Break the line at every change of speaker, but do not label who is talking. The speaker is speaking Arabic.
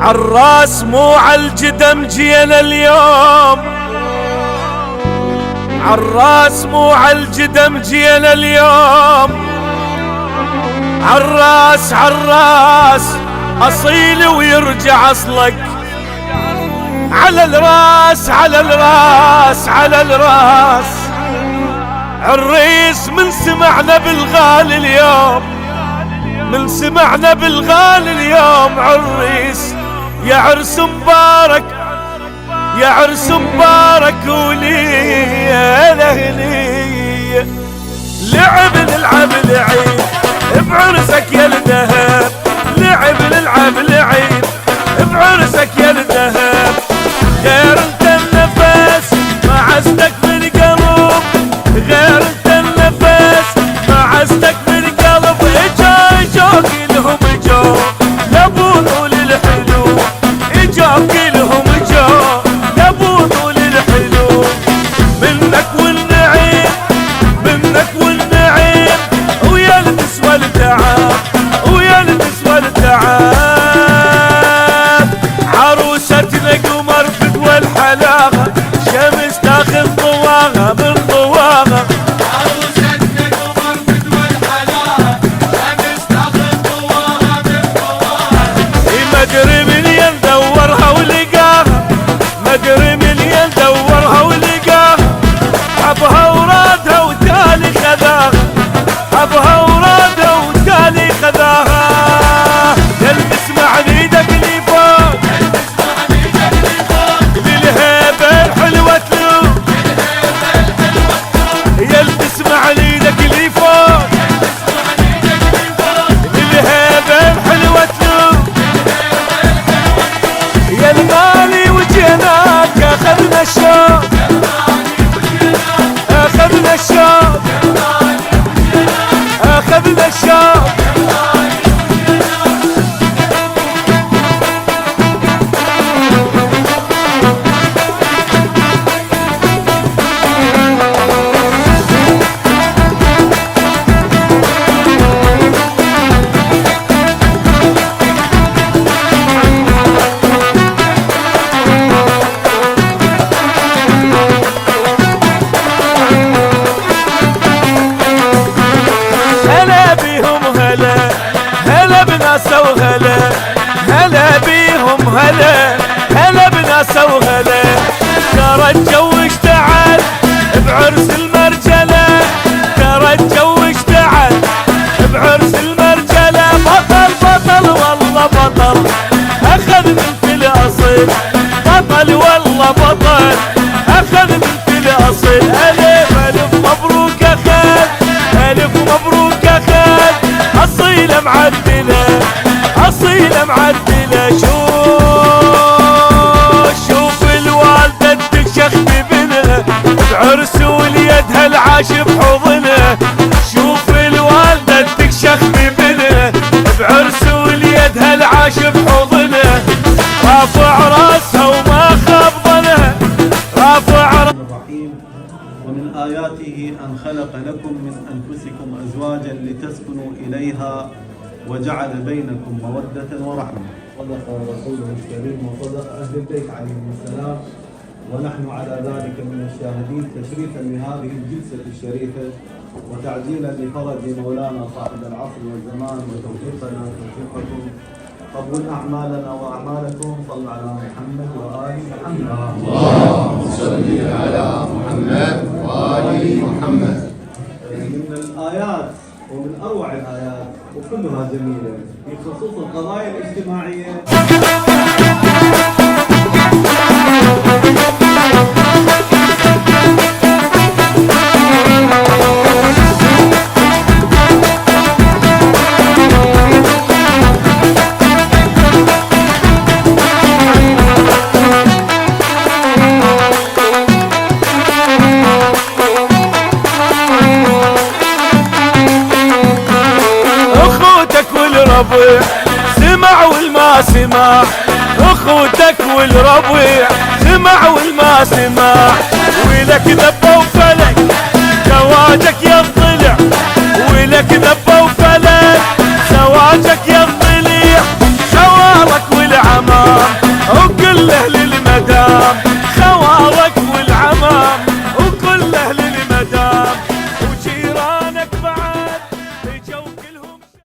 عالراس مو عالجدم جينا اليوم، عالراس مو عالجدم جينا اليوم. عالراس عالراس اصيل ويرجع اصلك، على الراس على الراس على الراس. عريس من سمعنا بالغالي اليوم، من سمعنا بالغالي اليوم. عريس يا عرس مبارك، يا عرس مبارك ولي لهني. لعب نلعب العيد بعرسك يا الذهب، لعب نلعب العيد بعرسك يا الذهب. غير انت النفس ما عزتك بالقلب، غير انت النفس ما عزتك بالقلب. اجا كلهم اجا لابو طول الحلو، اجا كلهم اجا لابو طول الحلو. منك والنعيم، منك والنعيم، ويا النسوة التعب، ويا النسوة التعب. عروستنا قمر فدوى الحلاغة، شمس تاخذ ضواغة من ضواغة.
عروستنا قمر فدوى الحلاغة، شمس تاخذ ضواغة من ضواغة.
ما ادري من يندورها ولقاها، ما ادري من يندورها ولقاها. حبها ورادها وتالي خذاها، حبها ورادها وتالي خذاها. يلبس مع ايدك اللي فوق، بالهيبة الحلوة تلوم. يلبس مع ايدك اللي فوق، بالهيبة الحلوة تلوم. يا الغالي وجيناك اخذنا الشوق، اخذنا الشوق، اخذنا الشوق. هلا بيهم هلا، هلا بناسه وهلا، هلا بيهم هلا، هلا بناسه وهلا. ترى الجو اشتعل بعرس المرجلة، ترى الجو اشتعل بعرس المرجلة. بطل بطل والله بطل اخذ بنت الاصيل، بطل والله بطل اخذ بنت الاصيل. الف الف مبروك يا خال، الف مبروك يا خال. اصيله معدله، اصيله معدله. شوف الوالده تكشخ ببنها بعرس وليدها العاش بحضنها. شوف الوالده تكشخ ببنها بعرس وليدها العاش بحضنها. رافع راسها وما خاب ظنها، رافع راسها.
ومن آياته أن خلق لكم من أنفسكم أزواجا لتسكنوا إليها وجعل بينكم مودة ورحمة. صدق رسوله الكريم وصدق أهل البيت عليهم السلام، ونحن على ذلك من الشاهدين. تشريفا لهذه الجلسة الشريفة وتعجيلا لفرج مولانا صاحب العصر والزمان، وتوفيقنا وتوفيقكم. قبول أعمالنا وأعمالكم. صل على محمد وآل محمد.
اللهم صل على محمد وآل محمد.
من الآيات ومن أروع الآيات وكلها جميلة في خصوص القضايا الاجتماعية.
والربيع سمع والما سمع، اخوتك والربيع سمع والما سمع. ولك ذبه وفلك زواجك يضلع، ولك ذبه وفلك زواجك يضلع.